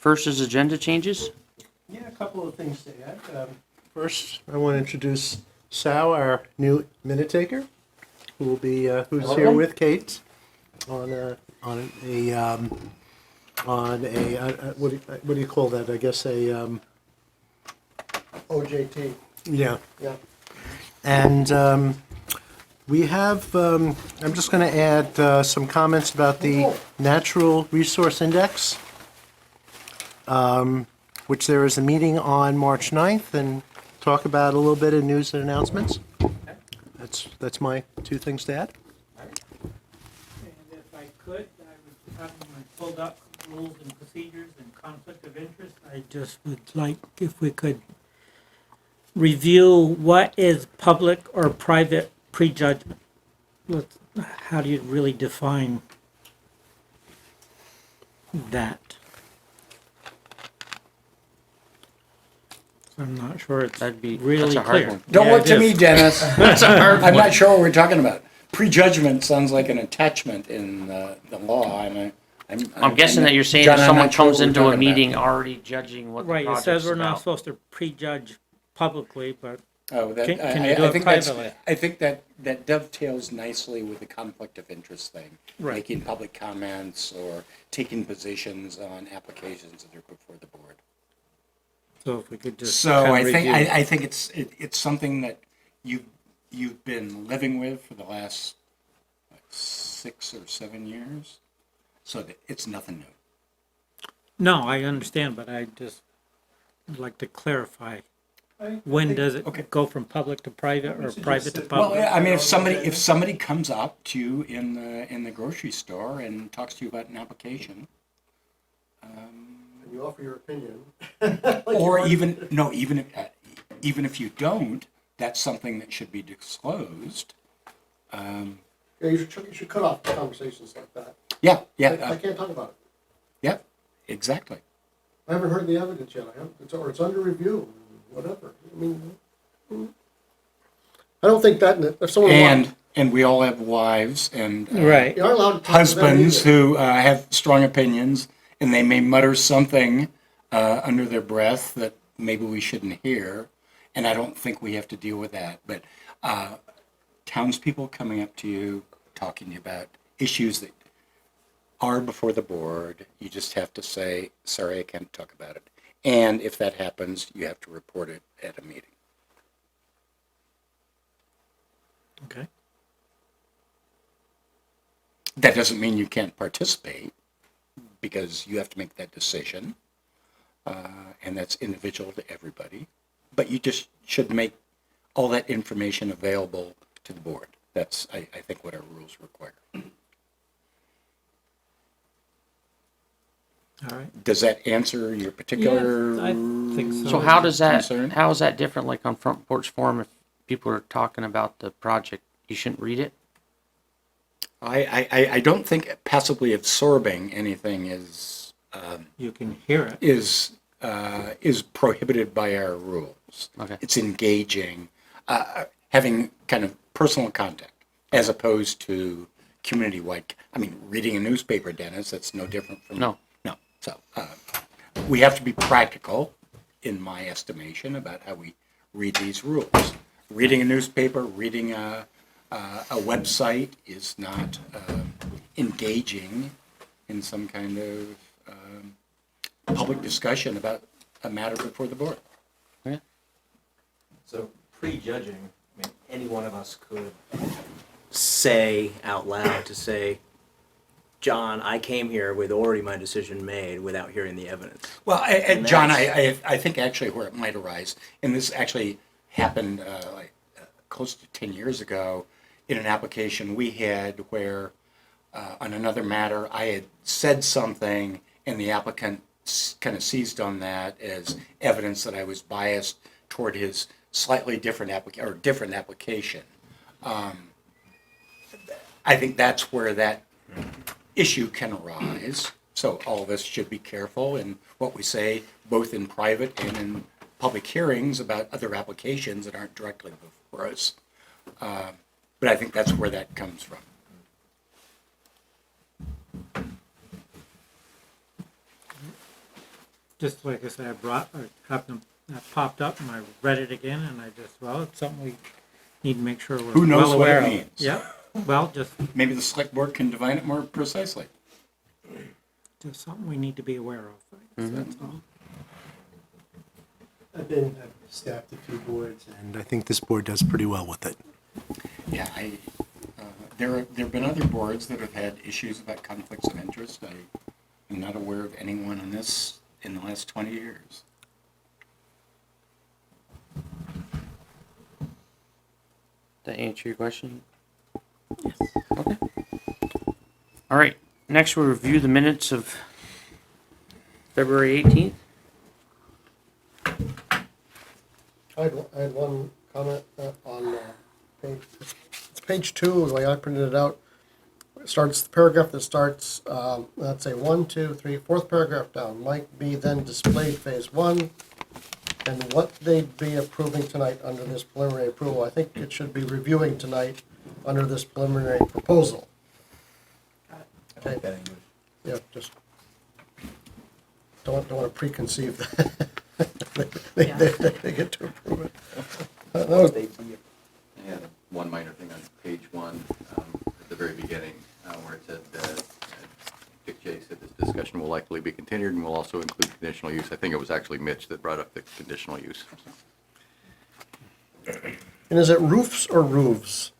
First is agenda changes. Yeah, a couple of things to add. First, I want to introduce Sal, our new minute taker, who will be who's here with Kate on a what do you call that? I guess a OJT. Yeah. Yeah. And we have. I'm just going to add some comments about the Natural Resource Index. Which there is a meeting on March 9th, and talk about a little bit of news and announcements. That's my two things to add. And if I could, I would have my pulled up rules and procedures and conflict of interest. I just would like if we could review what is public or private prejudgment. How do you really define that? I'm not sure it's That'd be really that's a hard clear. one. Don't Yeah, look it to is. me, Dennis. That's a hard I'm one. not sure what we're talking about. Prejudgment sounds like an attachment in the law. I'm guessing that you're saying John, if I'm someone not sure comes what we're into a talking about. meeting already judging what the Right, it project's says we're not about. supposed to prejudge publicly, but Oh, that, Can you do it privately? I think that dovetails nicely with the conflict of interest thing. Right. Making public comments or taking positions on applications that are before the board. so if we could just So kinda I think review. I think it's something that you've been living with for the last 6 or 7 years. So that it's nothing new. No, I understand, but I just would like to clarify. When does it go from public to private or private to Well, public? I mean, if somebody comes up to you in the grocery store and talks to you about an application, And you offer your opinion. or even if you don't, that's something that should be disclosed. Yeah, you should cut off conversations like that. Yeah, I can't talk about it. yeah, exactly. I haven't heard the evidence yet. It's under review. Whatever. I mean, I don't think that if someone And we all have wives and Right. you aren't allowed to talk to them husbands either. who have strong opinions, and they may mutter something under their breath that maybe we shouldn't hear, and I don't think we have to deal with that. But townspeople coming up to you, talking to you about issues that are before the board, you just have to say, sorry, I can't talk about it. And if that happens, you have to report it at a meeting. Okay. That doesn't mean you can't participate, because you have to make that decision, and that's individual to everybody. But you just should make all that information available to the board. That's, I think, what our rules require. All right. Does that answer your particular Yeah, I think so. So how does that? concern? How is that different? Like on Front Porch Forum, if people are talking about the project, you shouldn't read it. I don't think passively absorbing anything is You can hear it. is prohibited by our rules. Okay. It's engaging, having kind of personal contact, as opposed to community-wide. I mean, reading a newspaper, Dennis, that's no different from No. So we have to be practical, in my estimation, about how we read these rules. Reading a newspaper, reading a website is not engaging in some kind of public discussion about a matter before the board. So prejudging, I mean, any one of us could say out loud to say, John, I came here with already my decision made without hearing the evidence. Well, And John, that's- I think actually where it might arise, and this actually happened close to 10 years ago in an application we had where on another matter I had said something and the applicant kind of seized on that as evidence that I was biased toward his slightly different application. I think that's where that issue can arise. So all of us should be careful in what we say, both in private and in public hearings about other applications that aren't directly before us. But I think that's where that comes from. just like I said, I happened, that popped up and I read it again and I just, well, it's something we need to make sure we're Who knows well what it aware of. means? Yeah, well, just Maybe the select board can define it more precisely. something we need to be aware of. I guess that's all. I've staffed a few boards, and I think this board does pretty well with it. Yeah, there have been other boards that have had issues about conflicts of interest. I am not aware of anyone on this in the last 20 years. That answer your question? Yes. Okay. All right. Next, we'll review the minutes of February 18th. I had one comment on it's page 2, the way I printed it out. It starts, the paragraph that starts, let's say 1, 2, 3, fourth paragraph down. Might be then displayed phase 1, and what they'd be approving tonight under this preliminary approval. I think it should be reviewing tonight under this preliminary proposal. Okay. Yeah, just don't want to preconceive that. They get to approve it. That was- I had one minor thing on page 1, at the very beginning, where it said, Dick J said this discussion will likely be continued and will also include conditional use. I think it was actually Mitch that brought up the conditional use. And is it roofs or roofs?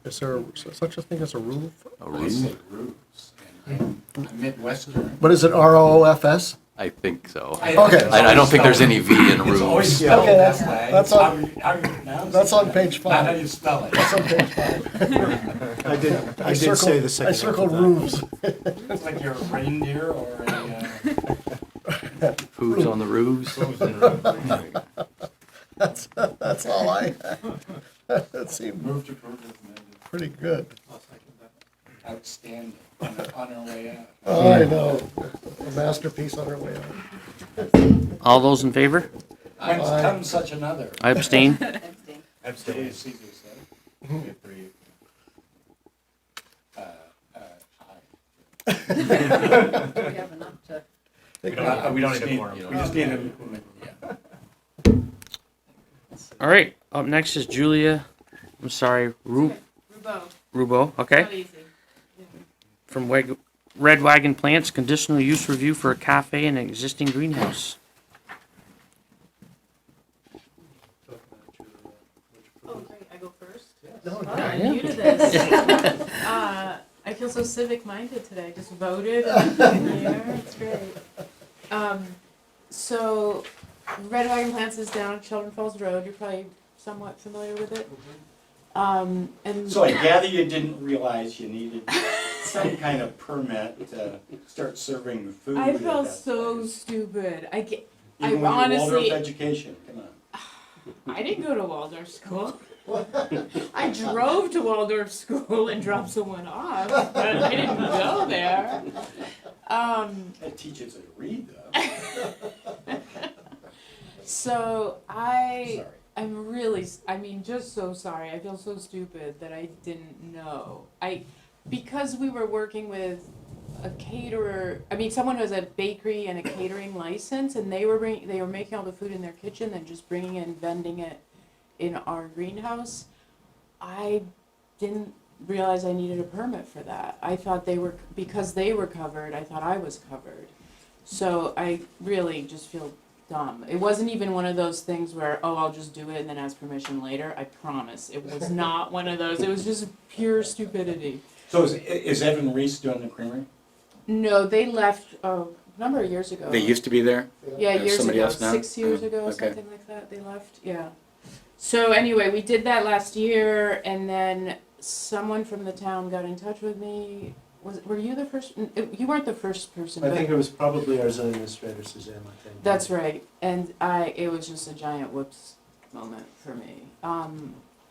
Is there such a thing as a roof? A I roof? say roofs, and I'm Midwestern. But is it ROOFS? I think so. Okay. I don't think there's any V in It's always roofs. spelled Okay, that that's- way. that's It's on- how you pronounce That's it. on page Not how 5. you spell it. That's on page 5. I did say the second I half circled of that. roofs. It's like you're a reindeer or a... Who's on the roofs? That's all I had. That seemed Move to approve as amended. pretty good. Outstanding. On our way out. Oh, I know. A masterpiece on our way out. All those in favor? Whence comes such another? I abstain. Abstain. Caesar said. Good for you. We don't need a Just quorum. We just need a, yeah. All right. Up next is Julia. I'm sorry, Rubaud. Rubaud. Not Okay. easy. From Red Wagon Plants, conditional use review for a cafe and an existing greenhouse. Oh, great, I go first? No, Oh, no. I'm new to this. I feel so civic-minded today, I just voted and here, it's great. So, Red Wagon Plants is down at Shelburne Falls Road, you're probably somewhat familiar with it. And So I gather you didn't realize you needed some kind of permit to start serving food. I at felt that so place. stupid, I Even I with your honestly- Waldorf education, come on. I didn't go to Waldorf school. I drove to Waldorf school and dropped someone off, but I didn't go there. That teaches you to read though. So Sorry. I'm really, I mean, just so sorry. I feel so stupid that I didn't know. Because we were working with a caterer, I mean, someone who has a bakery and a catering license, and they were making all the food in their kitchen and just bringing it and vending it in our greenhouse. I didn't realize I needed a permit for that. I thought because they were covered, I thought I was covered. So I really just feel dumb. It wasn't even one of those things where, oh, I'll just do it and then ask permission later. I promise. It was not one of those. It was just pure stupidity. So is Evan Reese doing the creamery? No, they left a number of years ago. They used to be there? Yeah, years somebody ago, else now? 6 years Oh, ago, okay. something like that. They left. Yeah. So anyway, we did that last year, and then someone from the town got in touch with me. Were you the first? You weren't the first person. I but think it was probably our zoning administrator, Suzanne, I think. that's right. And it was just a giant whoops moment for me.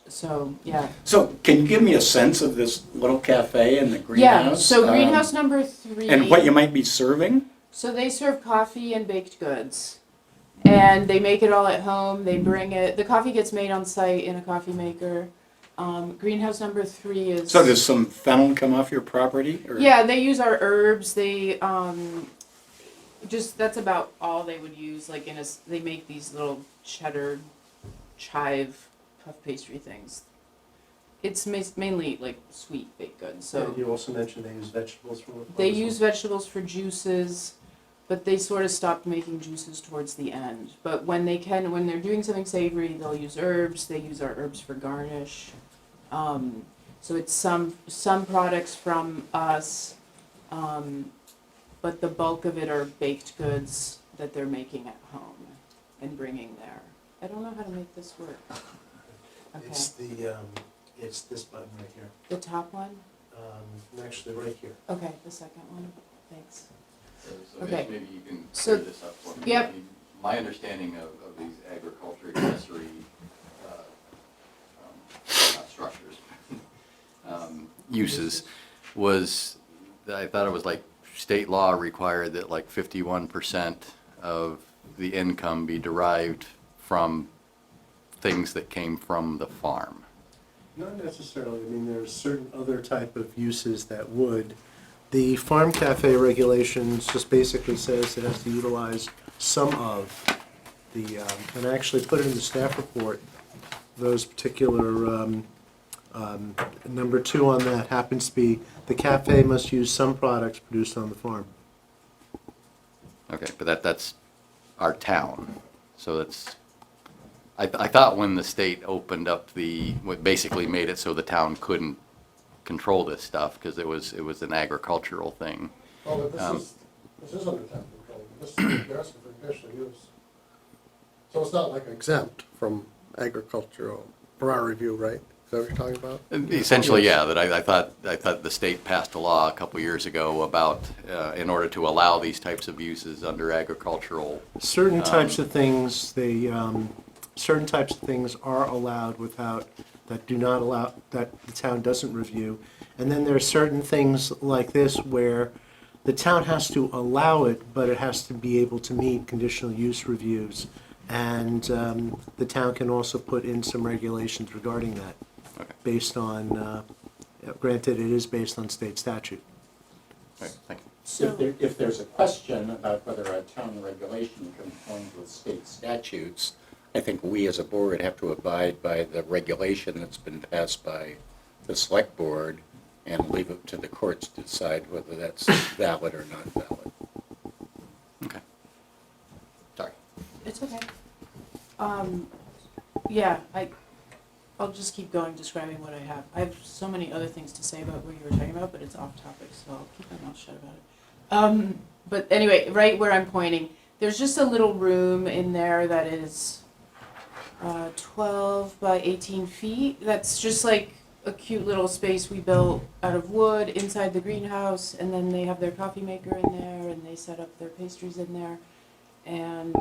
So yeah. So can you give me a sense of this little cafe in the Yeah. greenhouse? So greenhouse number 3. And what you might be serving? So they serve coffee and baked goods. And they make it all at home. They bring it. The coffee gets made on site in a coffee maker. Greenhouse number 3 is. So does some fennel come off your property? Or? Yeah, they use our herbs. just, that's about all they would use, like they make these little cheddar chive puff pastry things. It's mainly like sweet baked goods, so. You also mentioned they use vegetables from the farm. They use vegetables for juices, but they sort of stopped making juices towards the end. But when they're doing something savory, they'll use herbs. They use our herbs for garnish. So it's some products from us, but the bulk of it are baked goods that they're making at home and bringing there. I don't know how to make this work. Okay. It's this button right here. The top one? Actually, right here. Okay, the second one. Thanks. So Okay. maybe you can So- clear this up for me. Yep. I mean, my understanding of these agriculture accessory not structures, uses was, I thought it was like state law required that like 51% of the income be derived from things that came from the farm. Not necessarily. I mean, there's certain other type of uses that would. The farm cafe regulations just basically says it has to utilize some of the, and I actually put it in the staff report, those particular, number 2 on that happens to be, the cafe must use some products produced on the farm. Okay, but that's our town, so that's, I thought when the state opened up what basically made it so the town couldn't control this stuff, because it was an agricultural thing. Oh, but this is under town control. This is, you're asking for conditional use. So it's not like exempt from agricultural, for our review, right? Is that what you're talking about? Essentially, yeah, that I thought the state passed a law a couple years ago about, in order to allow these types of uses under agricultural. Certain types of things, certain types of things are allowed without, that do not allow, that the town doesn't review. And then there are certain things like this where the town has to allow it, but it has to be able to meet conditional use reviews. And the town can also put in some regulations regarding that, Okay. based on, granted, it is based on state statute. Right, thank you. So, If there's a question about whether a town regulation conforms with state statutes, I think we as a board have to abide by the regulation that's been passed by the select board and leave it to the courts to decide whether that's valid or not valid. Okay. Sorry. it's okay. Yeah, I'll just keep going describing what I have. I have so many other things to say about what you were talking about, but it's off topic, so I'll keep my mouth shut about it. But anyway, right where I'm pointing, there's just a little room in there that is 12 by 18 feet. That's just like a cute little space we built out of wood inside the greenhouse, and then they have their coffee maker in there, and they set up their pastries in there. And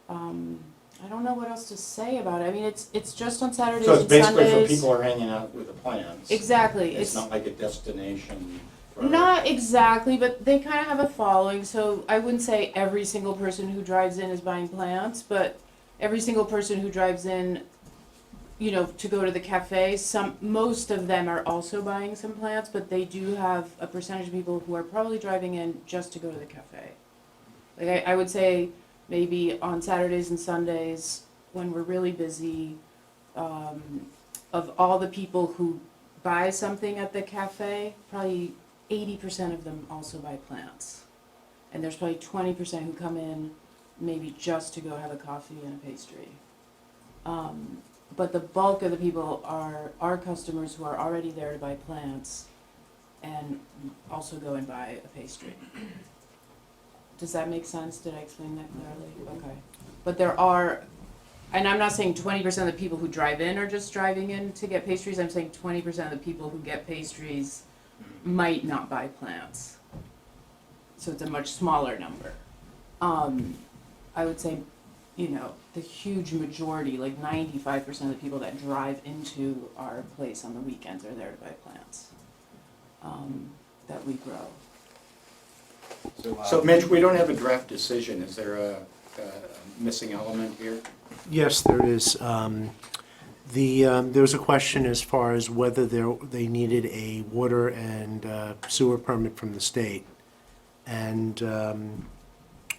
I don't know what else to say about it. I mean, it's just on Saturdays So it's and basically Sundays. for people who are hanging out with the plants. Exactly. It's not like a destination for. Not exactly, but they kind of have a following. So I wouldn't say every single person who drives in is buying plants, but every single person who drives in, you know, to go to the cafe, most of them are also buying some plants, but they do have a percentage of people who are probably driving in just to go to the cafe. Like I would say maybe on Saturdays and Sundays when we're really busy, of all the people who buy something at the cafe, probably 80% of them also buy plants. And there's probably 20% who come in maybe just to go have a coffee and a pastry. But the bulk of the people are our customers who are already there to buy plants and also go and buy a pastry. Does that make sense? Did I explain that clearly? Okay. But there are, and I'm not saying 20% of the people who drive in are just driving in to get pastries. I'm saying 20% of the people who get pastries might not buy plants. So it's a much smaller number. I would say, you know, the huge majority, like 95% of the people that drive into our place on the weekends are there to buy plants that we grow. So Mitch, we don't have a draft decision. Is there a missing element here? Yes, there is. There was a question as far as whether they needed a water and sewer permit from the state. And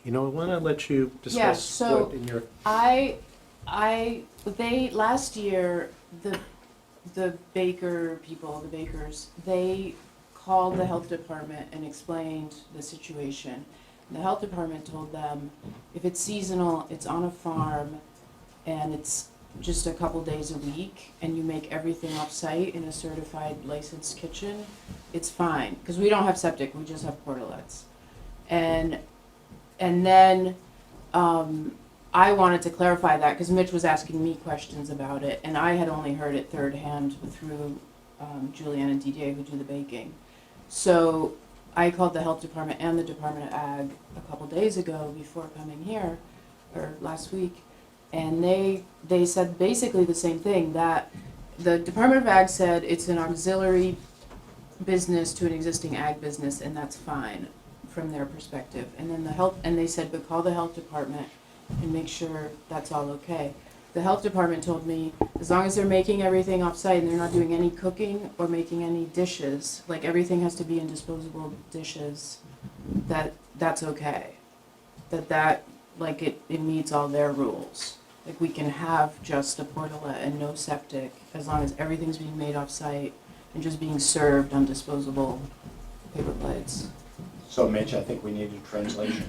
You know, why don't I let you discuss so- what in your, They, last year, the bakers, they called the health department and explained the situation. The health department told them, if it's seasonal, it's on a farm, and it's just a couple days a week, and you make everything off-site in a certified licensed kitchen, it's fine, because we don't have septic, we just have portalets. And then, I wanted to clarify that, because Mitch was asking me questions about it, and I had only heard it third hand through Julianne and Didier, who do the baking. So I called the health department and the Department of Ag a couple days ago before coming here, or last week, and they said basically the same thing, that the Department of Ag said it's an auxiliary business to an existing ag business, and that's fine from their perspective. And then they said, but call the health department and make sure that's all okay. The health department told me, as long as they're making everything off-site and they're not doing any cooking or making any dishes, like everything has to be in disposable dishes, that's okay. It meets all their rules. Like, we can have just a portalet and no septic, as long as everything's being made off-site and just being served on disposable paper plates. So Mitch, I think we need a translation.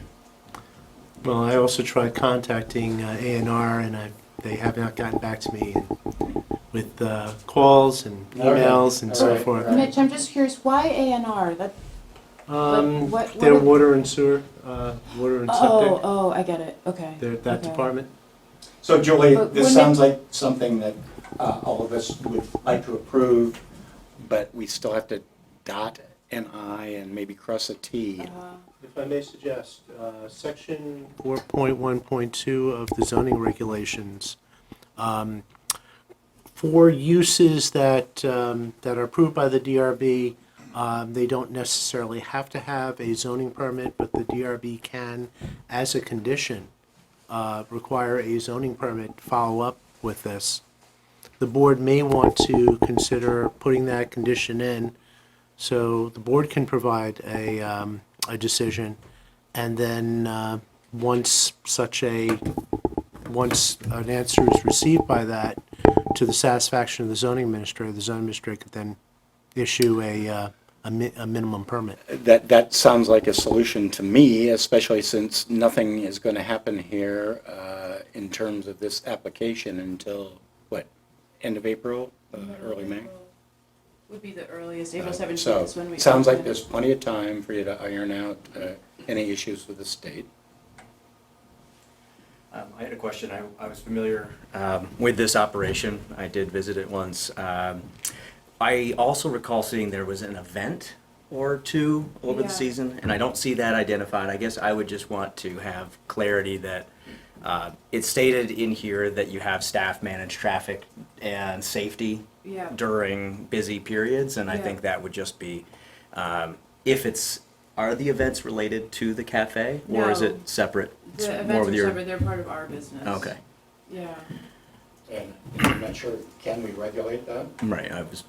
well, I also tried contacting A&R, and they have not gotten back to me with calls and emails and so All right. forth. Mitch, I'm just curious, why A&R? What Their are- water and sewer, water and septic, Oh, I get it, okay. that okay. department. So Julie, But this wouldn't sounds like something that all of us would like to approve, but we still have to dot an I and maybe cross a T. If I may suggest, section 4.1.2 of the zoning regulations, for uses that are approved by the DRB, they don't necessarily have to have a zoning permit, but the DRB can, as a condition, require a zoning permit to follow up with this. The board may want to consider putting that condition in, so the board can provide a decision, and then once an answer is received by that to the satisfaction of the zoning administrator could then issue a minimum permit. That sounds like a solution to me, especially since nothing is going to happen here in terms of this application until, what, end of April, early May? Would be the earliest, April 17th So, is when we. sounds like open. there's plenty of time for you to iron out any issues with the state. I had a question. I was familiar with this operation. I did visit it once. I also recall seeing there was an event or two over Yeah. the season, and I don't see that identified. I guess I would just want to have clarity that it's stated in here that you have staff manage traffic and safety Yeah. during busy periods, and I Yeah. think that would just be, are the events related to the cafe, or is No. it separate? It's The more events with are your- separate, they're part of our business. Okay, Yeah. And I'm not sure, can we regulate that? right, I was,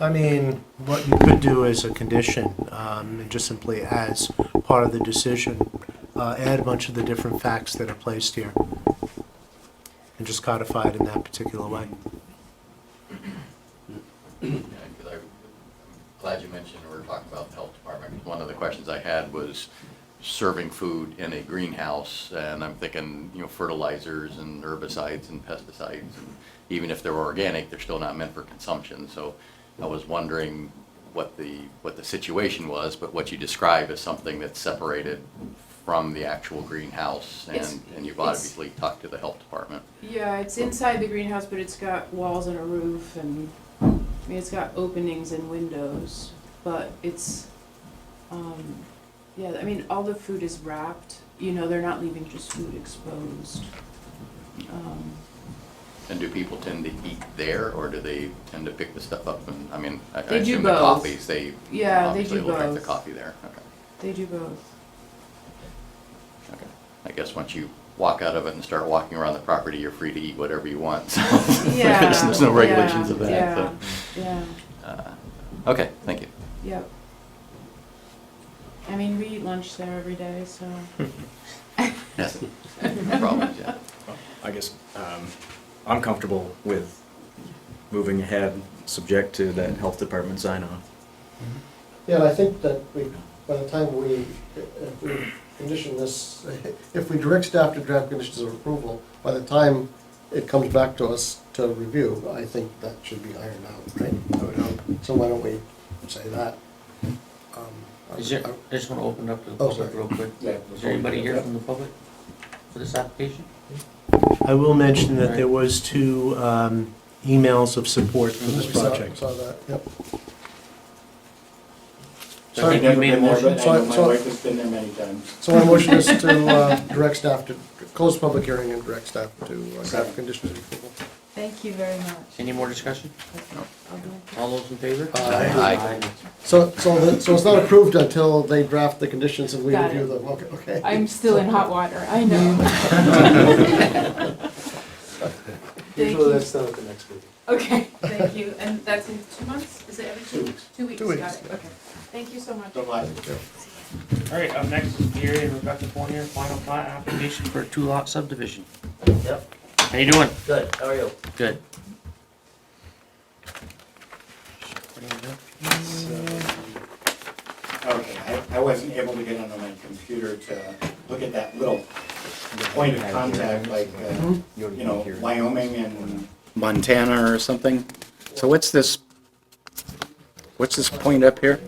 I mean, what you could do as a condition, and just simply as part of the decision, add a bunch of the different facts that are placed here, and just codify it in that particular way. Yeah, 'cause I'm glad you mentioned we were talking about the health department. 'Cause one of the questions I had was serving food in a greenhouse, and I'm thinking, fertilizers and herbicides and pesticides, and even if they're organic, they're still not meant for consumption. So I was wondering what the situation was, but what you describe as something that's separated from the actual greenhouse, and you've obviously talked to the health department. Yeah, it's inside the greenhouse, but it's got walls and a roof, and, I mean, it's got openings and windows, but it's, yeah, I mean, all the food is wrapped, they're not leaving just food exposed. And do people tend to eat there, or do they tend to pick the stuff up? And I mean, I They do assume the both. coffees, Yeah, they obviously do look like the both. coffee there. Okay. They do both. Okay. I guess once you walk out of it and start walking around the property, you're free to eat whatever you want. So Yeah. there's no regulations yeah, of that. Yeah, So. yeah, Okay, thank you. yep. I mean, we eat lunch there every day, so. Yes, no problems, yeah. I guess I'm comfortable with moving ahead, subject to that health department sign off. Yeah, and I think that by the time if we condition this, if we direct staff to draft conditions of approval, by the time it comes back to us to review, I think that should be ironed out, right? I would hope. So why don't we say that? I just want to open up to the Oh, public sorry. real quick. Is there anybody here from the public for this application? I will mention that there was 2 emails of support for this We saw- project. Saw that, yep. So I think we made a motion. So I- so- My wife has been there many times. So my motion is to direct staff to, close the public hearing and direct staff to draft conditions of approval. Thank you very much. Any more discussion? I'll do it. All those in favor? Aye. So it's not approved until they draft the conditions and we Got review it. them, okay? I'm still in hot water, I know. Thank Usually you. that's done at the next meeting. Okay, thank you. And that's in 2 months? Is it every 2 2 weeks? weeks. 2 weeks, 2 weeks, got it, yeah. okay. Thank you so much. All right, up next is Gary and Rebecca Fournier, final plat application for a 2-lot subdivision. Yep, How you doing? good, how are you? Good. Okay, I wasn't able to get onto my computer to look at that little point of contact, like, you know, Wyoming and Montana or something. So what's this point up here?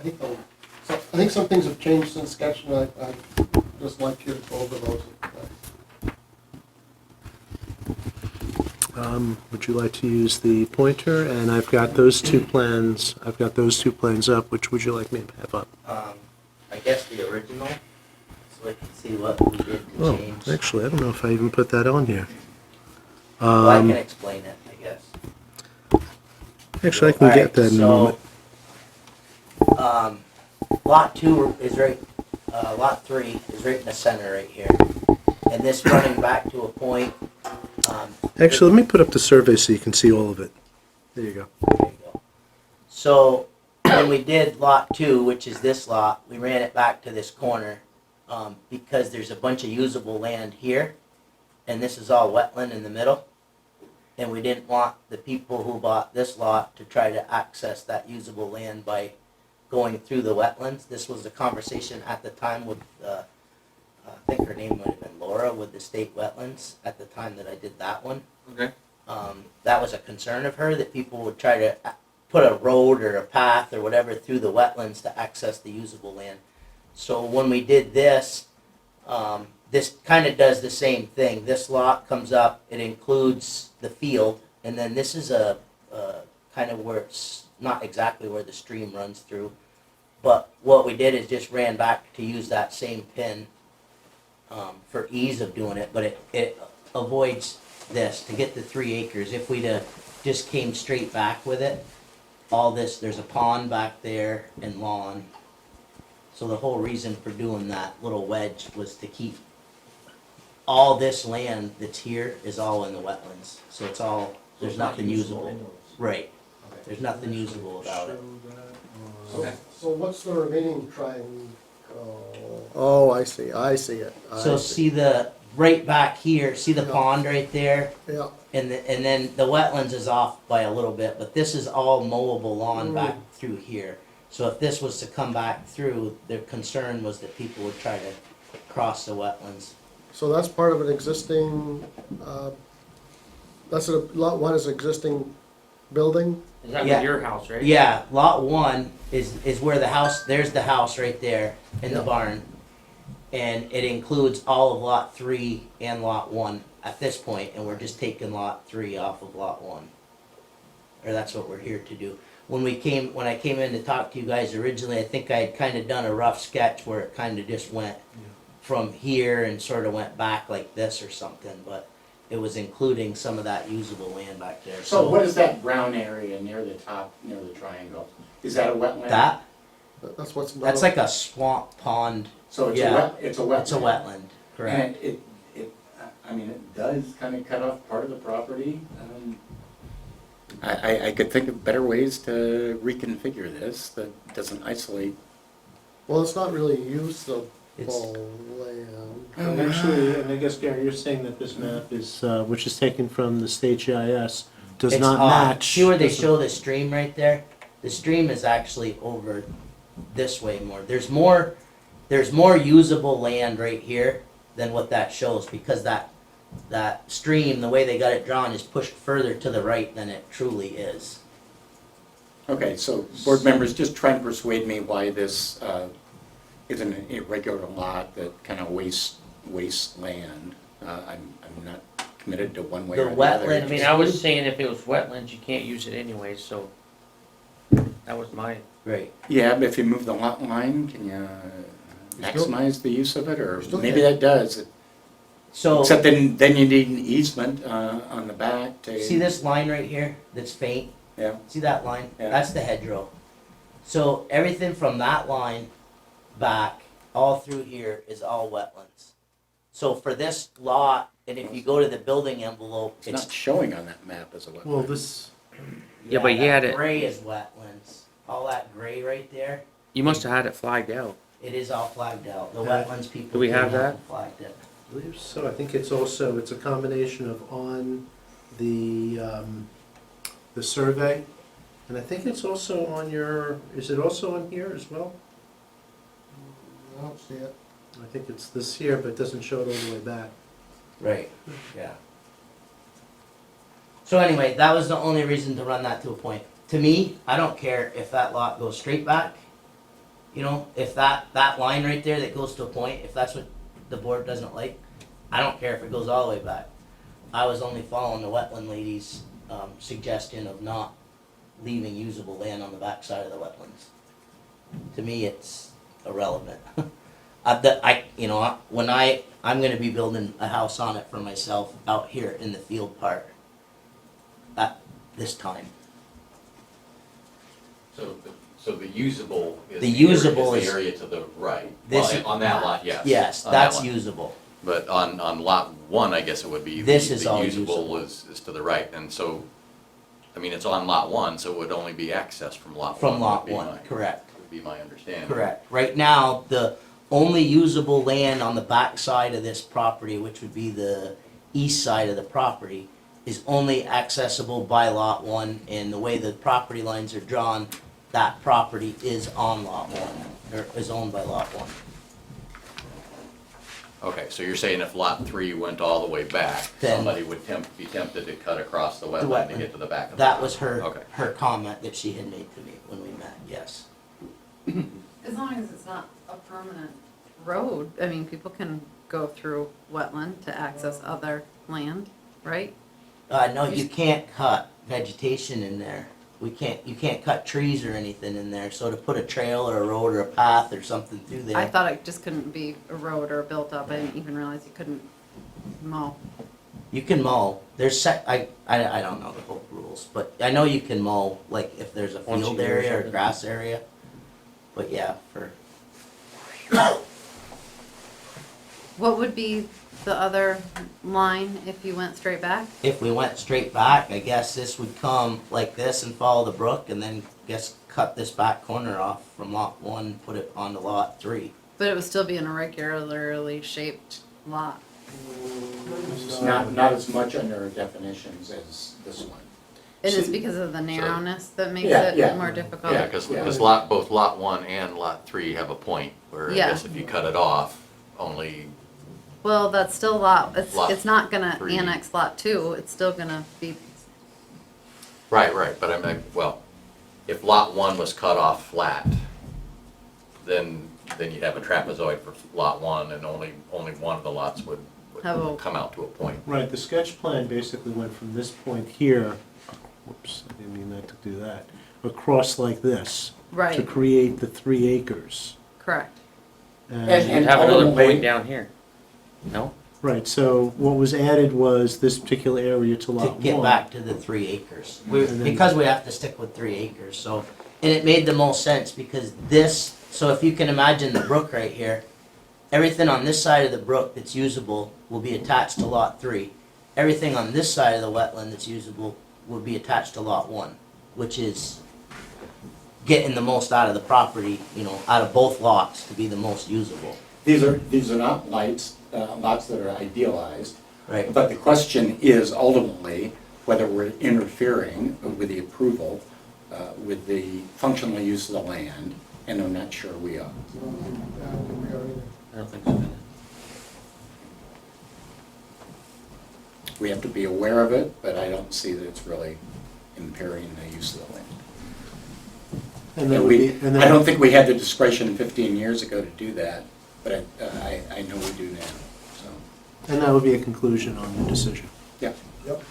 I think some things have changed since sketch, and I'd just like you to go over those. Would you like to use the pointer? And I've got those 2 plans, up. Which would you like me to have up? I guess the original, so I can see what we did to Oh, change. actually, I don't know if I even put that on here. Well, I can explain it, I guess. Actually, I can get that in a moment. Lot 2 is right, lot 3 is right in the center right here. And this running back to a point, Actually, let me put up the survey so you can see all of it. There you go. there you go. So, when we did lot 2, which is this lot, we ran it back to this corner, because there's a bunch of usable land here, and this is all wetland in the middle. And we didn't want the people who bought this lot to try to access that usable land by going through the wetlands. This was a conversation at the time with, I think her name might have been Laura, with the state wetlands at the time that I did that one. Okay. That was a concern of her, that people would try to put a road or a path or whatever through the wetlands to access the usable land. So when we did this, this kind of does the same thing. This lot comes up, it includes the field, and then this is a kind of where it's not exactly where the stream runs through. But what we did is just ran back to use that same pin for ease of doing it, but it avoids this, to get the 3 acres. If we'd just came straight back with it, all this, there's a pond back there and lawn. So the whole reason for doing that little wedge was to keep all this land that's here is all in the wetlands. So it's all, there's nothing usable. Right. There's nothing usable about it. So what's the remaining triangle? Oh, I see it. So see the, right back here, see the pond right there? Yeah, And then the wetlands is off by a little bit, but this is all mowable lawn back through here. So if this was to come back through, their concern was that people would try to cross the wetlands. so that's part of an existing, lot 1 is existing building? Is that Yeah. with your house, right? Yeah, lot 1 is where the house, there's the house right there in the Yeah. barn. And it includes all of lot 3 and lot 1 at this point, and we're just taking lot 3 off of lot 1. Or that's what we're here to do. When I came in to talk to you guys originally, I think I had kind of done a rough sketch where it kind of just went from here and sort of went back like this or something, but it was including some of that usable land back there. So what is that brown area near the top, near the triangle? Is that a wetland? That, That's what's. that's like a swamp pond. So it's yeah. it's a wetland? It's a wetland, correct? And it does kind of cut off part of the property. I could think of better ways to reconfigure this that doesn't isolate. Well, it's not really usable It's- land. And actually, and I guess, Gary, you're saying that this map is, which is taken from the state GIS, does It's not off. match. See where they doesn't- show the stream right there? The stream is actually over this way more. There's more usable land right here than what that shows because that stream, the way they got it drawn, is pushed further to the right than it truly is. Okay, so board members, just try and persuade me why this isn't an irregular lot that kind of wastes land. I'm not committed to one way The or the other. wetland- I mean, I was saying if it was wetlands, you can't use it anyway, so that was my, Right. Yeah, but if you move the lot line, can you Still- maximize the use of it, or Still maybe can. that does. So, Except then you need an easement on the back to. see this line right here that's faint? Yeah. See that line? Yeah. That's the hedgerow. So everything from that line back all through here is all wetlands. So for this lot, and if you go to the building envelope, It's not showing on that map as a wetland. Well, this, Yeah, but you that had it- Gray is wetlands. All that gray right there, you must have had it flagged out. it is all flagged out. The Yeah. wetlands people. Do we have came out that? and Flagged it. I believe so, I think it's also, it's a combination of on the survey, and I think it's also on your, is it also on here as well? I don't see it. I think it's this here, but it doesn't show it all the way back. Right, yeah. So anyway, that was the only reason to run that to a point. To me, I don't care if that lot goes straight back. You know, if that line right there that goes to a point, if that's what the board doesn't like, I don't care if it goes all the way back. I was only following the wetland lady's suggestion of not leaving usable land on the back side of the wetlands. To me, it's irrelevant. I'm gonna be building a house on it for myself out here in the field part at this time. So the usable is The usable the is- area to the right. This Well, is- on that lot, yes. Yes, on that that's one. usable. But on lot one, I guess it would be. This the is all usable usable. is to the right, and so, I mean, it's on lot one, so it would only be accessed from lot one. From lot would be one, my- correct, Would be my understanding. correct. Right now, the only usable land on the back side of this property, which would be the east side of the property, is only accessible by lot one, and the way the property lines are drawn, that property is on lot one, or is owned by lot one. Okay, so you're saying if lot three went all the way back, Then- somebody would be tempted to cut across the wetland to get to the back of the That lot. was her, Okay. her comment that she had made to me when we met, yes. As long as it's not a permanent road, I mean, people can go through wetland to access other land, right? No, you can't cut vegetation in there. You can't cut trees or anything in there, so to put a trail or a road or a path or something through I there, thought it just couldn't be a road or built up, I didn't even realize you couldn't mow. you can mow. I don't know the whole rules, but I know you can mow, like if there's a Once a field year or area or something. grass area. But yeah, What would be the other line if you went straight back? if we went straight back, I guess this would come like this and follow the brook and then cut this back corner off from lot one, put it onto lot three. But it would still be an irregularly shaped lot. It's not as much under our definitions as this one. And it's because of the narrowness that makes Yeah, it yeah. more difficult? Yeah, because both lot one and lot three have a point, where I Yeah. guess if you cut it off, only, Well, that's still lot, Lot it's not gonna three. annex lot two, it's still gonna be, right, but I mean, well, if lot one was cut off flat, then you'd have a trapezoid for lot one, and only one of the lots would Have a- come out to a point. Right, the sketch plan basically went from this point here, whoops, I didn't mean that to do that, across like this. To right, create the 3 acres. correct. And- You'd have another ultimately- point down here. No? Right, so what was added was this particular area to To lot 1. get back to the 3 acres. And then- Because we have to stick with 3 acres, so, and it made the most sense because this, so if you can imagine the brook right here, everything on this side of the brook that's usable will be attached to lot 3. Everything on this side of the wetland that's usable would be attached to lot one, which is getting the most out of the property, out of both lots to be the most usable. These are not lots that are idealized. Right. But the question is ultimately whether we're interfering with the approval, with the functional use of the land, and I'm not sure we are. I don't think so. We have to be aware of it, but I don't see that it's really impairing the use of the land. And that And would be, and I don't that, think we had the discretion 15 years ago to do that, but I know we do now, so. and that would be a conclusion on the decision. Yeah. Yep.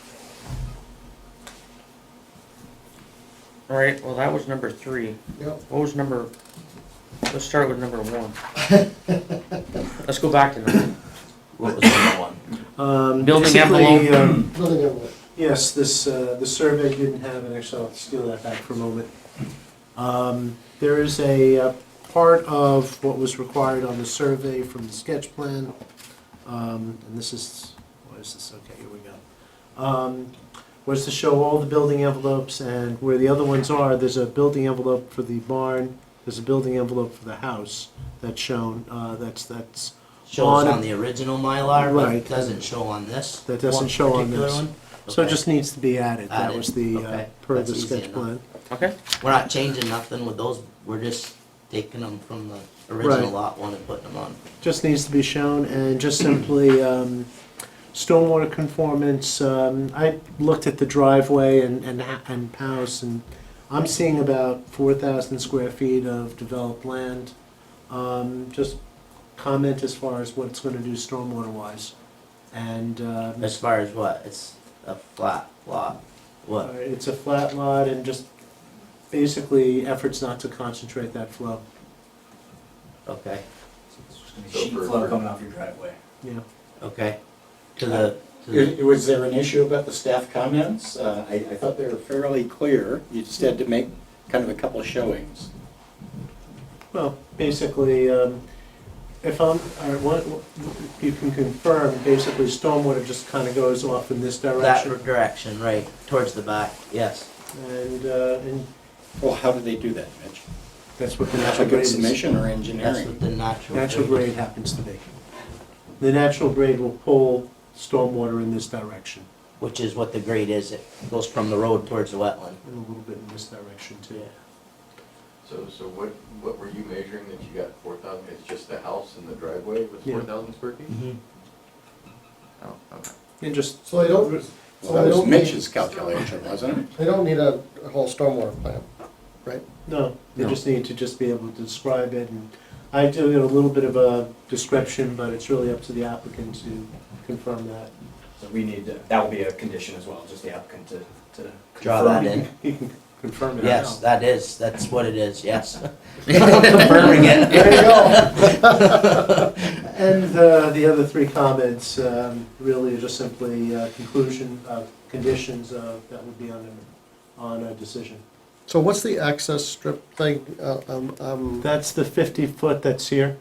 All right, well, that was number 3. Yep. What was number, let's start with number 1. Let's go back to number. What was number one? Building Basically, envelope. Building envelope. Yes, this, the survey didn't have, and actually I'll steal that back for a moment. There is a part of what was required on the survey from the sketch plan, and this is, what is this, okay, here we go. Was to show all the building envelopes, and where the other ones are, there's a building envelope for the barn, there's a building envelope for the house that's shown, that's Shows On a- on the original Mylar, but Right. it doesn't show on this. That doesn't one show on particular this. one? So it Okay. just needs to be added. That Added, was the, okay. per That's the easy sketch enough. plan. Okay. We're not changing nothing with those, we're just taking them from the original Right. lot one and putting them on. Just needs to be shown, and just simply, stormwater conformance, I looked at the driveway and house, and I'm seeing about 4,000 square feet of developed land. Just comment as far as what it's gonna do stormwater-wise. And, As far as what? It's a flat lot. What? it's a flat lot, and just basically efforts not to concentrate that flow. Okay, Sheet flow coming off your driveway. Yeah. okay. To the, Was there an issue about the staff comments? I thought they were fairly clear. You just had to make kind of a couple of showings. Well, basically, if I'm, what, you can confirm, basically stormwater just kind of goes off in this that direction. direction, right, towards the back, yes. And Well, how did they do that, Mitch? that's what the natural grade Applicant is. submission or That's engineering? what the natural. Natural grade grade happens to be. The natural grade will pull stormwater in this direction, Which is what the grade is. It goes from the road towards the wetland. and a little bit in this direction too. So what were you measuring that you got 4,000? It's just the house and the driveway was Yeah. 4,000 square feet? Mhm. Oh, okay. And just, So they don't, Well, so that they was don't need, Mitch's calculation, wasn't it? they don't need a whole stormwater plan, right? no, they No. just need to just be able to describe it, and I do a little bit of a description, but it's really up to the applicant to confirm that. So we need, that will be a condition as well, just the applicant to Draw confirm. that in. He can confirm it. Yes, that's what it is, yes. Confirming it. There you go. And the other 3 comments really are just simply conclusion, conditions that would be on a decision. So what's the access strip thing? That's the 50-foot that's here.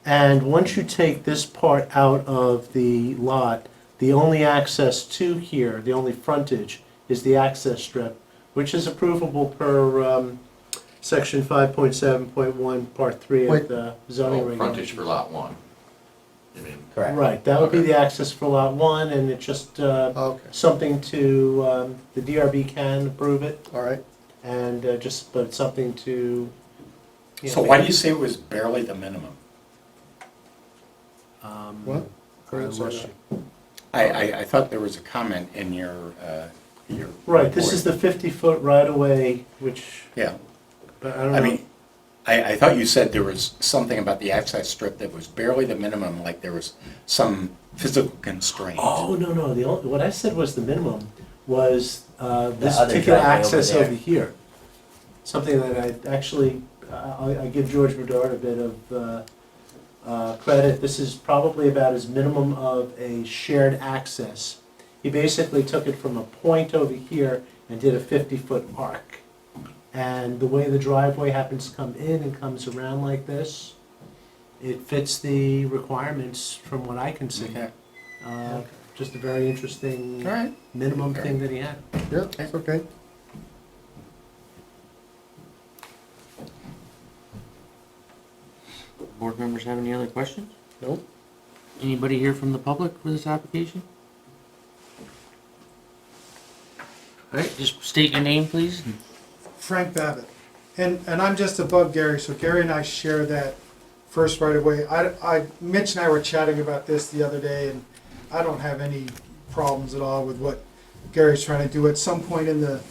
And once you take this part out of the lot, the only access to here, the only frontage, is the access strip, which is approvable per section 5.7.1, part 3 Wait. of the zoning Oh, frontage regulations. for lot 1. You mean? Correct. Right, that would be Okay. the access for lot 1, and it's just Okay, something to, the DRB can approve it, all right. and but it's something to. So why do you say it was barely the minimum? What? I lost you. I thought there was a comment in your. Right, this is report. the 50-foot right-of-way, which, Yeah, but I don't know. I mean, I thought you said there was something about the access strip that was barely the minimum, like there was some physical constraint. Oh, no, what I said was the minimum was this other particular driveway access over there. over here. Something that I actually, I give George Bedard a bit of credit. This is probably about his minimum of a shared access. He basically took it from a point over here and did a 50-foot arc. And the way the driveway happens to come in and comes around like this, it fits the requirements from what I can see. Okay. just a very interesting All right. minimum thing that he had. Yeah, it's okay. Board members have any other questions? Nope. Anybody here from the public for this application? All right, just state your name, please. Frank Babbitt. And I'm just above Gary, so Gary and I share that first right away. Mitch and I were chatting about this the other day, and I don't have any problems at all with what Gary's trying to do. At some point in the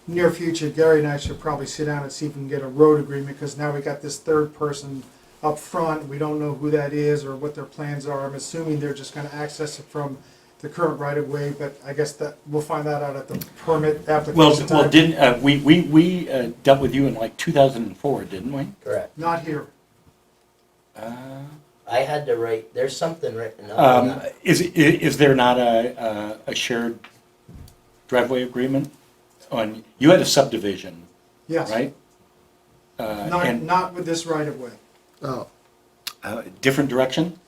near future, Gary and I should probably sit down and see if we can get a road agreement, because now we got this third person up front. We don't know who that is or what their plans are. I'm assuming they're just gonna access it from the current right of way, but I guess that, we'll find that out at the permit application time. Well, didn't, we dealt with you in like 2004, didn't we? Correct. Not here. I had to write, there's something written up on that. Is there not a shared driveway agreement on, you had a subdivision, Yes. right? And Not with this right of way. Oh, different direction?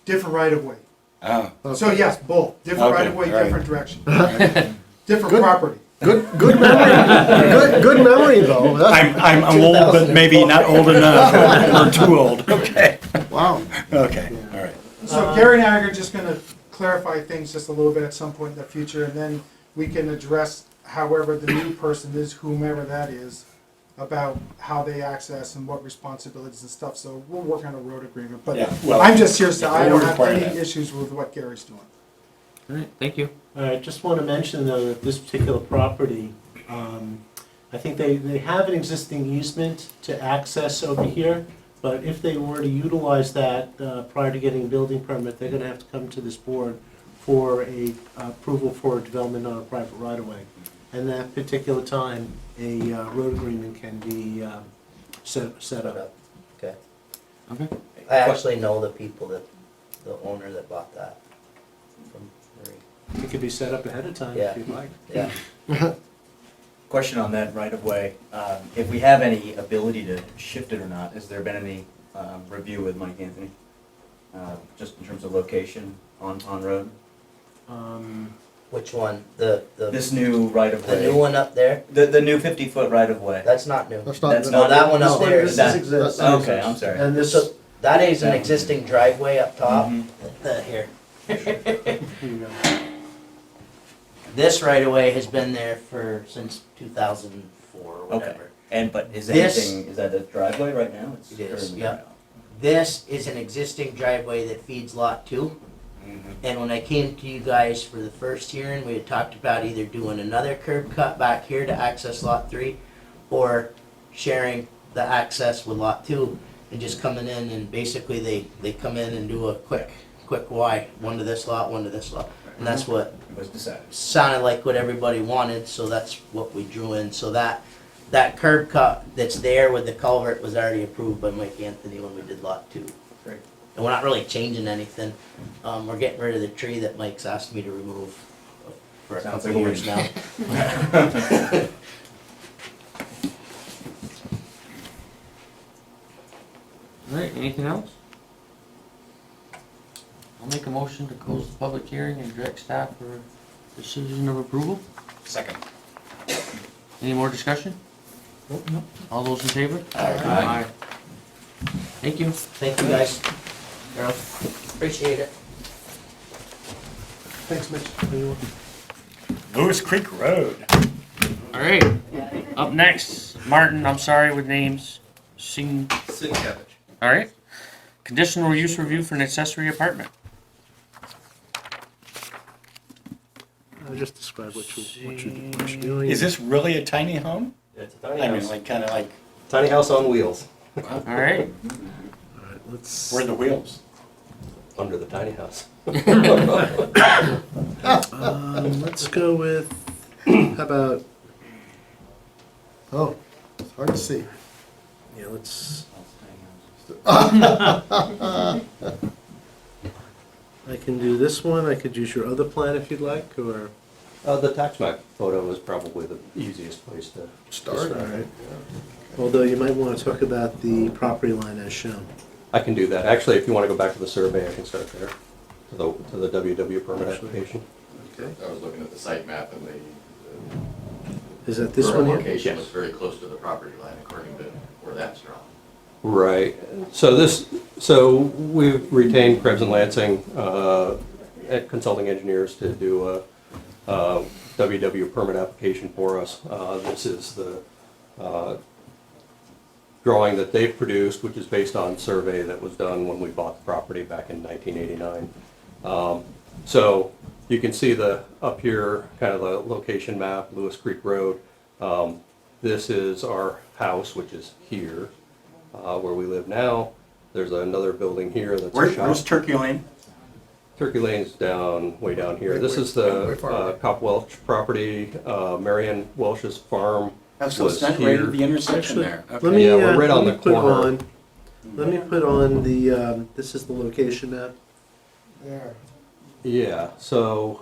Different right of way. Oh, So yes, both. Different Okay, right of way, all right. different direction. Different property. good memory. Good memory, though. I'm old, but maybe not old enough, or too old, okay. Wow. Okay, all right. So Gary and I are just gonna clarify things just a little bit at some point in the future, and then we can address however the new person is, whomever that is, about how they access and what responsibilities and stuff. So we'll work on a road agreement, but Yeah, well, I'm just here, so I we'll don't have require any that. issues with what Gary's doing. All right, thank you. I just want to mention, though, that this particular property, I think they have an existing easement to access over here, but if they were to utilize that prior to getting a building permit, they're going to have to come to this board for a approval for development on a private right-of-way. And that particular time, a road agreement can be set up. Okay. Okay. I actually know the people that, the owner that bought that from Marie. It could be set up ahead of time Yeah. if you'd like. Yeah. Question on that right of way. If we have any ability to shift it or not, has there been any review with Mike Anthony? Just in terms of location on road? Which one? The This new right of the new way? one up there? The new 50-foot right of way? That's not new. That's That's not, No, that one This out one- there this is is that. exist- Okay, I'm sorry. And this, So that is an existing driveway up top. Mhm. Here. here you go. This right of way has been there since 2004 or Okay. whatever. But is This- anything, is that a driveway right now? It's It is, currently- yeah. This is an existing driveway that feeds lot 2. And when I came to you guys for the first hearing, we had talked about either doing another curb cut back here to access lot 3 or sharing the access with lot 2 and just coming in and basically they come in and do a quick Y, one to this lot, one to this lot. And that's what It was decided. sounded like what everybody wanted, so that's what we drew in. So that curb cut that's there with the culvert was already approved by Mike Anthony when we did lot 2. Great. And we're not really changing anything. We're getting rid of the tree that Mike's asked me to remove for a Sounds couple like a years win. now. All right, anything else? I'll make a motion to close the public hearing and direct staff for decision of approval. Second. Any more discussion? Nope. All those in favor? Aye. Thank you. Thank you, guys. Carol, appreciate it. Thanks, Mitch. You're welcome. Lewis Creek Road. All right, up next, Martin, I'm sorry with names, Sienkiewycz. all right. Conditional use review for an accessory apartment. Just describe what you're doing. Is this really a tiny home? It's a tiny I mean, house. like, kind of like, Tiny house on wheels, All right, All right, let's. where are the wheels? under the tiny house. Let's go with, how about, oh, it's hard to see. yeah, let's, I can do this one, I could use your other plan if you'd like, or. The tax map photo is probably the easiest place to Start. All right. Although you might want to talk about the property line as shown. I can do that. Actually, if you want to go back to the survey, I can start there, to the WW permit application. Okay. I was looking at the site map and the Is that this current one here? location was Yes. very close to the property line according to where that's drawn. Right. So we've retained Krebs and Lansing consulting engineers to do a WW permit application for us. This is the drawing that they've produced, which is based on survey that was done when we bought the property back in 1989. So you can see up here, kind of the location map, Lewis Creek Road. This is our house, which is here, where we live now. There's another building here that's a shop. Where's Turkey Lane? Turkey Lane's way down here. Way- This way- is way the far away. Cop Welch property. Marion Welch's farm Oh, so was it's not right here. at the intersection Actually, there. Let Okay. me, Yeah, we're right let on me the put corner. on, let me put on the, this is the location map. There. Yeah, so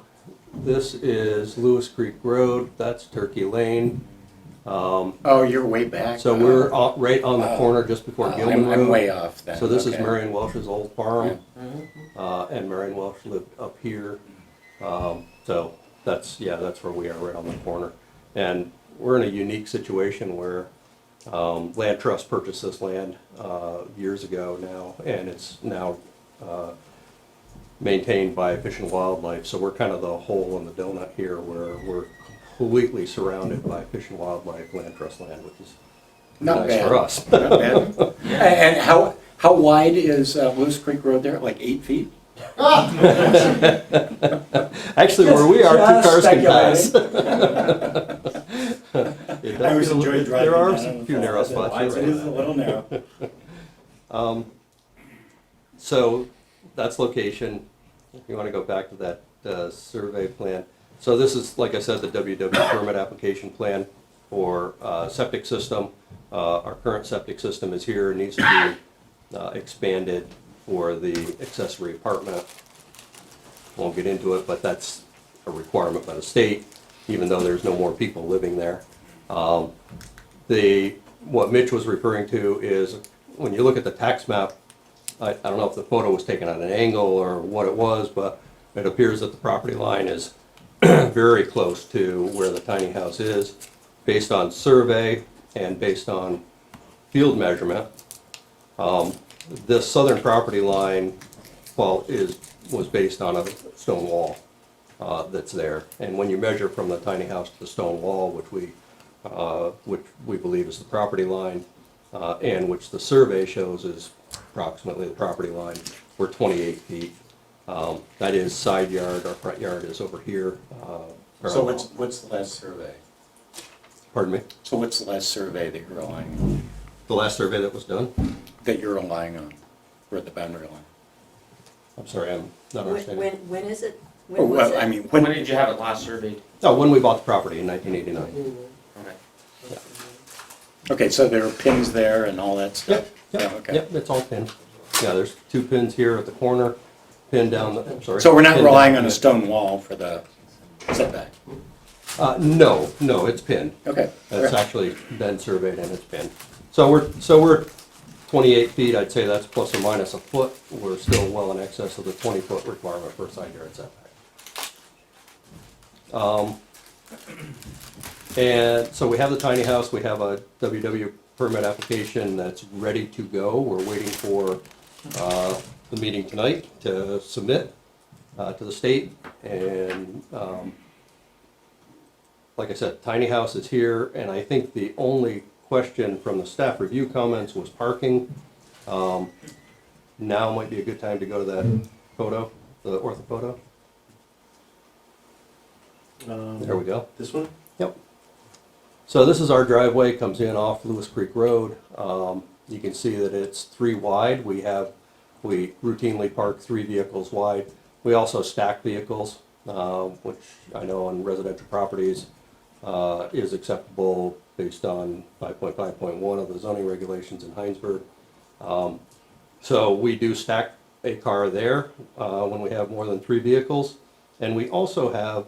this is Lewis Creek Road, that's Turkey Lane. Oh, you're way back. So we're right on the corner just before Oh, Gilman I'm Road. way off then. So this is Okay. Marion Welch's old farm, and Marion Welch lived up here. So that's where we are, right on the corner. And we're in a unique situation where Land Trust purchased this land years ago now, and it's now maintained by Fish and Wildlife. So we're kind of the hole in the donut here, where we're completely surrounded by Fish and Wildlife Land Trust land, which is Not nice bad. for us. Not bad. And how wide is Lewis Creek Road there? Like 8 feet? Actually, where we are, two cars can pass. Speculating. It does I always get a little- enjoy driving. There are down some the few falls. narrow spots. It you're is a right. little narrow. So that's location. If you want to go back to that survey plan. So this is, like I said, the WW permit application plan for septic system. Our current septic system is here, needs to be expanded for the accessory apartment. Won't get into it, but that's a requirement by the state, even though there's no more people living there. What Mitch was referring to is, when you look at the tax map, I don't know if the photo was taken at an angle or what it was, but it appears that the property line is very close to where the tiny house is, based on survey and based on field measurement. This southern property line, was based on a stone wall that's there. And when you measure from the tiny house to the stone wall, which we believe is the property line, and which the survey shows is approximately the property line, we're 28 feet. That is side yard, our front yard is over here. So parallel. what's the last survey? Pardon me? So what's the last survey that you're relying on? The last survey that was done? That you're relying on for the boundary line? I'm sorry, I'm not understanding. When is it? Oh, When was well, it? I mean, When did you have it last surveyed? Oh, when we bought the property in 1989. Okay. okay, so there are pins there and all that stuff? Yeah, okay. Yep, it's all pinned. Yeah, there's 2 pins here at the corner, pin down I'm sorry. So we're not pin relying down on a the- stone wall for the setback? No, it's pinned. Okay. It's actually been surveyed and it's pinned. So we're 28 feet, I'd say that's plus or minus a foot. We're still well in excess of the 20-foot requirement for a side yard setback. And so we have the tiny house, we have a WW permit application that's ready to go. We're waiting for the meeting tonight to submit to the state. And like I said, tiny house is here, and I think the only question from the staff review comments was parking. Now might be a good time to go to that photo, the orthophoto. There we go. This one? Yep. So this is our driveway, comes in off Lewis Creek Road. You can see that it's 3 wide. We routinely park 3 vehicles wide. We also stack vehicles, which I know on residential properties is acceptable based on 5.5.1 of the zoning regulations in Hinesburg. So we do stack a car there when we have more than 3 vehicles. And we also have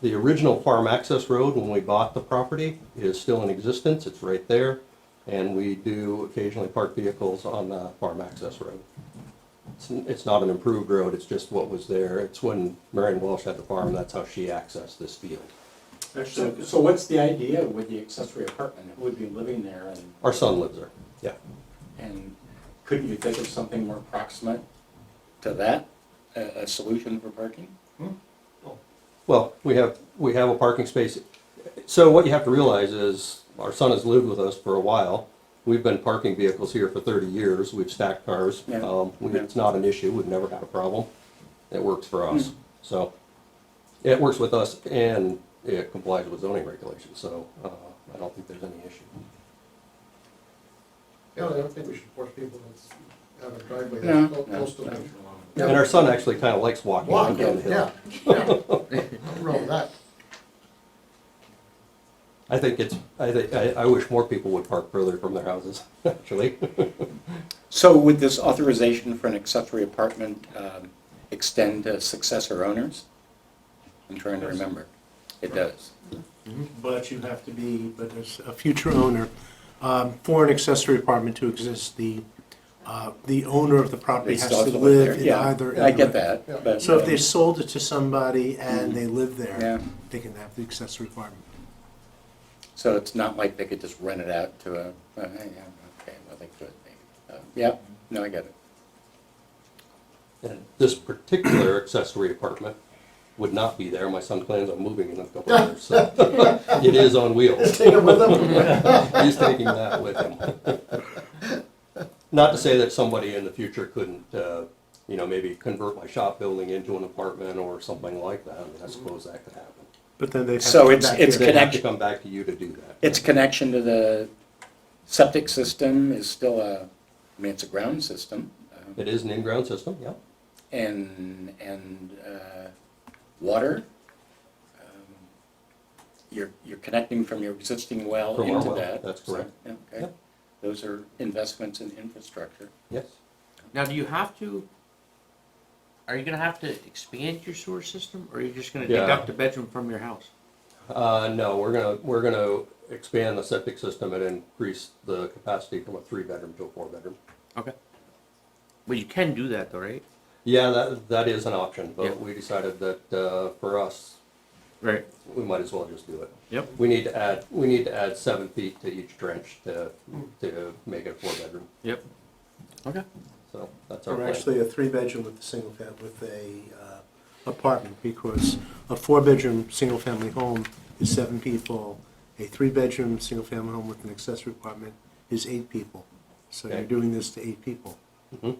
the original farm access road when we bought the property is still in existence. It's right there. And we do occasionally park vehicles on the farm access road. It's not an improved road, it's just what was there. It's when Marion Walsh had the farm, that's how she accessed this field. Actually, So what's the idea with the accessory apartment? Who would be living there and? Our son lives there, yeah. And couldn't you think of something more proximate to that, a solution for parking? Well, we have a parking space. So what you have to realize is, our son has lived with us for a while. We've been parking vehicles here for 30 years. We've stacked cars. Yeah. It's not an issue. We've never had a problem. It works for us. So it works with us and it complies with zoning regulations. So I don't think there's any issue. Yeah, I don't think we should force people to have a driveway No, that's close to no. them. And our son actually kind of likes walking up and down the hill. Yeah, nothing wrong with that. I wish more people would park further from their houses, actually. So would this authorization for an accessory apartment extend to successor owners? I'm trying to remember. It does. but you have to be, but as a future owner, for an accessory apartment to exist, the owner of the property They has still to have to live live there. in Yeah, either. I get that, Yeah. but. So if they sold it to somebody and they live Yeah. there, they can have the accessory apartment. So it's not like they could just rent it out to a, yeah, okay, well, they could maybe. Yeah, no, I get it. And this particular accessory apartment would not be there. My son plans on moving in a couple of years, so it is on wheels. Take it with them. He's taking that with him. Not to say that somebody in the future couldn't, maybe convert my shop building into an apartment or something like that. I mean, I suppose that could happen. But then they'd have So to come it's- back it's here. They'd have to connection- come back to you to do that. Its connection to the septic system is still it's a ground system. It is an in-ground system, yeah. And water. You're connecting from your existing well From our into well, that. that's so, correct. yeah, okay. Yep. Those are investments in infrastructure. Yes. Now, do you have to, are you gonna have to expand your sewer system, or are you just gonna Yeah. deduct a bedroom from your house? No, we're gonna expand the septic system and increase the capacity from a 3-bedroom to a 4-bedroom. Okay. But you can do that though, right? Yeah, that is an option, Yeah. but we decided that, for us, Right. we might as well just do it. Yep. We need to add 7 feet to each trench to make it a 4-bedroom, Yep. Okay. so that's our Or plan. actually a 3-bedroom with a single family, with a apartment, because a 4-bedroom, single-family home is 7 people. A 3-bedroom, single-family home with an accessory apartment is 8 people. So you're Okay. doing this to 8 people. Mhm.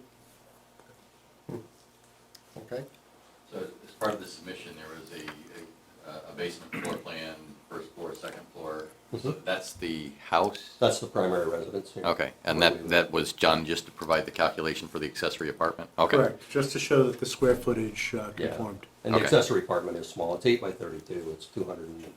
Okay. So as part of the submission, there was a basement floor plan, first floor, second floor. So that's the house? That's the primary residence here. Okay, and that was John just to provide the calculation for the accessory apartment? Okay. Correct, just to show that the square footage Yeah. conformed. And the Okay. accessory apartment is small, it's 8 by 32, it's 200 and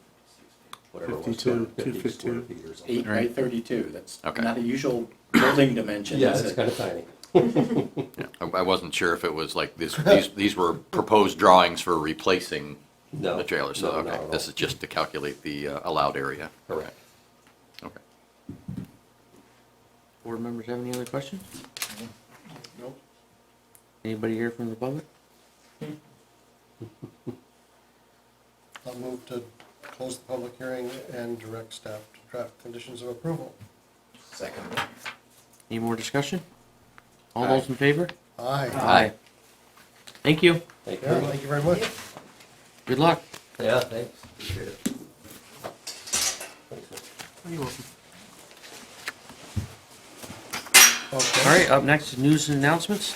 whatever it was, 250 square feet or something. 8 by 32, that's Okay. not a usual building dimension, Yeah, is it's it? kind of tiny. Yeah, I wasn't sure if it was like these were proposed drawings for replacing No. the trailer, so, no, not okay. at all. This is just to calculate the allowed area. Correct. Okay. Board members have any other questions? Nope. Anybody here from the public? I'll move to close the public hearing and direct staff to draft conditions of approval. Second. Any more discussion? All Aye. those in favor? Aye. Thank you. Thank you Yeah, very much. thank you very much. Good luck. Yeah, thanks, appreciate it. Thanks, man. You're welcome. Okay. All right, up next is news and announcements.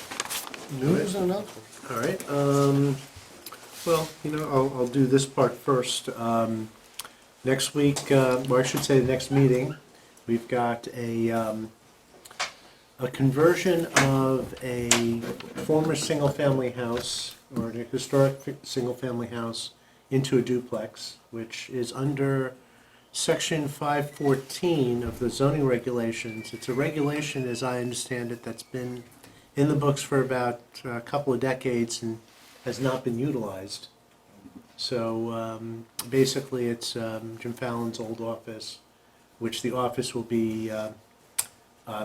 News and announcements. All right, well, I'll do this part first. Next week, or I should say the next meeting, we've got a conversion of a former single-family house, or a historic single-family house, into a duplex, which is under Section 514 of the zoning regulations. It's a regulation, as I understand it, that's been in the books for about a couple of decades and has not been utilized. So basically, it's Jim Fallon's old office, which the office will be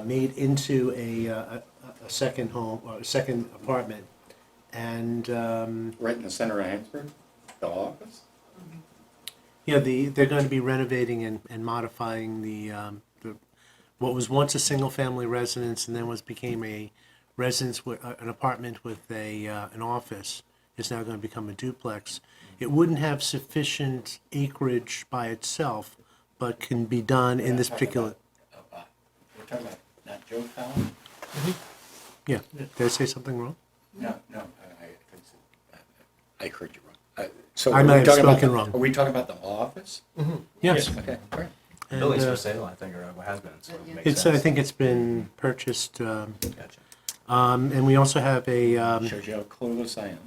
made into a second home, or a second apartment. And, Right in the center of Hinesburg, the office? yeah, they're going to be renovating and modifying the what was once a single-family residence and then became a residence with an apartment with an office is now going to become a duplex. It wouldn't have sufficient acreage by itself, but can be done in this particular. We're talking about not Joe Town? Yeah, did I say something wrong? No, I heard you wrong. So I are may we have talking about spoken the- wrong. Are we talking about the office? Yes. Okay, all right. And, Building's for sale, I think, or has been, so it makes it's. sense. I think it's been purchased. Gotcha. And we also have a. Shows you how clueless I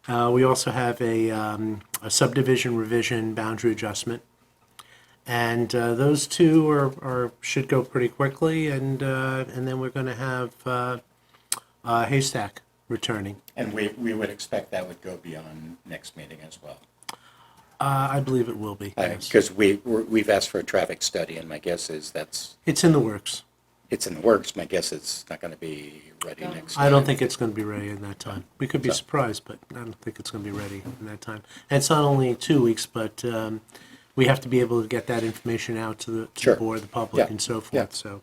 am. We also have a subdivision revision boundary adjustment. And those two should go pretty quickly, and then we're going to have Haystack returning. And we would expect that would go beyond next meeting as well. I believe it will be. Yes. Because we've asked for a traffic study, and my guess is It's in the works. it's in the works. My guess it's not going to be ready next I don't time. think it's going to be ready in that time. We could be surprised, but I don't think it's going to be ready in that time. And it's not only 2 weeks, but we have to be able to get that information out to the Sure. board, the public, Yeah. and so Yeah. forth.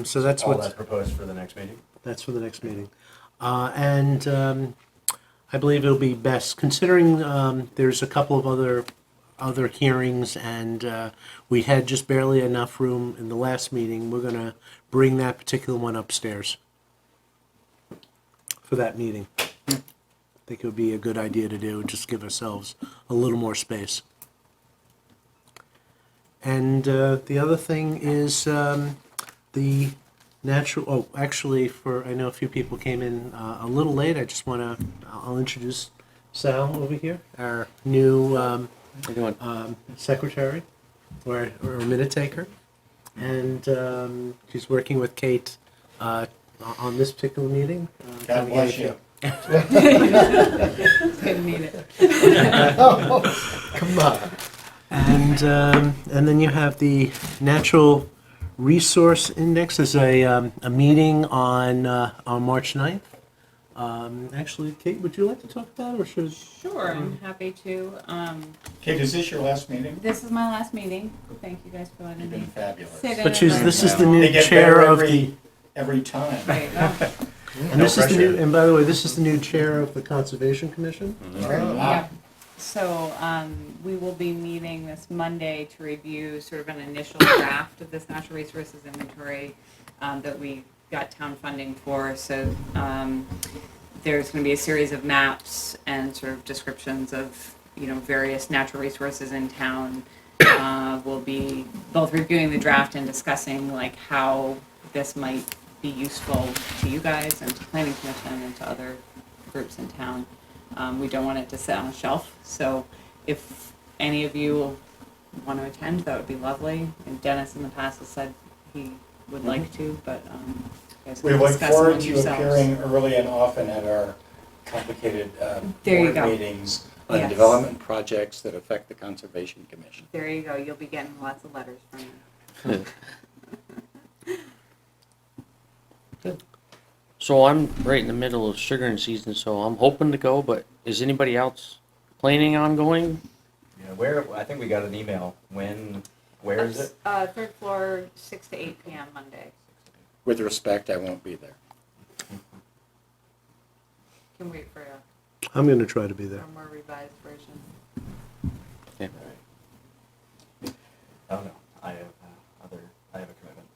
So that's All what's. that's proposed for the next meeting? That's for the next meeting. I believe it'll be best, considering there's a couple of other hearings, and we had just barely enough room in the last meeting. We're going to bring that particular one upstairs for that meeting. I think it would be a good idea to do, just give ourselves a little more space. And the other thing is the natural, actually, I know a few people came in a little late. I'll introduce Sal over here, our new secretary or minute taker. And she's working with Kate on this particular meeting. God bless you. Didn't need it. Come on. And then you have the Natural Resource Index. There's a meeting on March 9th. Actually, Kate, would you like to talk about it, or should? Sure, I'm happy to. Kate, is this your last meeting? This is my last meeting. Thank you guys for letting You've me been fabulous. sit in. But and this is the learn. new They get chair better of the. every time. There you go. And this is the new. And by the way, this is the new chair of the Conservation Commission. Yeah. So we will be meeting this Monday to review sort of an initial draft of this natural resources inventory that we got town funding for. So there's going to be a series of maps and sort of descriptions of various natural resources in town. We'll be both reviewing the draft and discussing like how this might be useful to you guys and to Planning Commission and to other groups in town. We don't want it to sit on a shelf, so if any of you want to attend, that would be lovely. And Dennis in the past has said he would like to, but you guys We can look discuss forward among to yourselves. appearing early and often at our complicated There you board go. meetings on Yes. development projects that affect the Conservation Commission. There you go, you'll be getting lots of letters from me. So I'm right in the middle of sugaring season, so I'm hoping to go, but is anybody else planning on going? Yeah, I think we got an email. Where is it? Third floor, 6 to 8 p.m. Monday. With respect, I won't be there. Can wait for I'm going to try to be a there. more revised version. Oh, no, I have a commitment.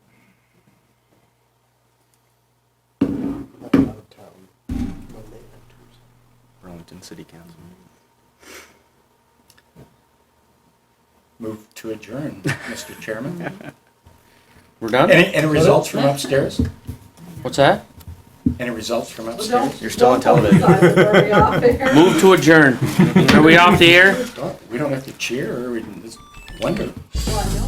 Out of town, Monday and Tuesday. Burlington City Council. Move to adjourn, Mr. Chairman. We're done? Any results from upstairs? What's that? Any results from upstairs? You're still on television. Move to adjourn. Are we off the air? We don't have to cheer, we can just wonder. Well, I know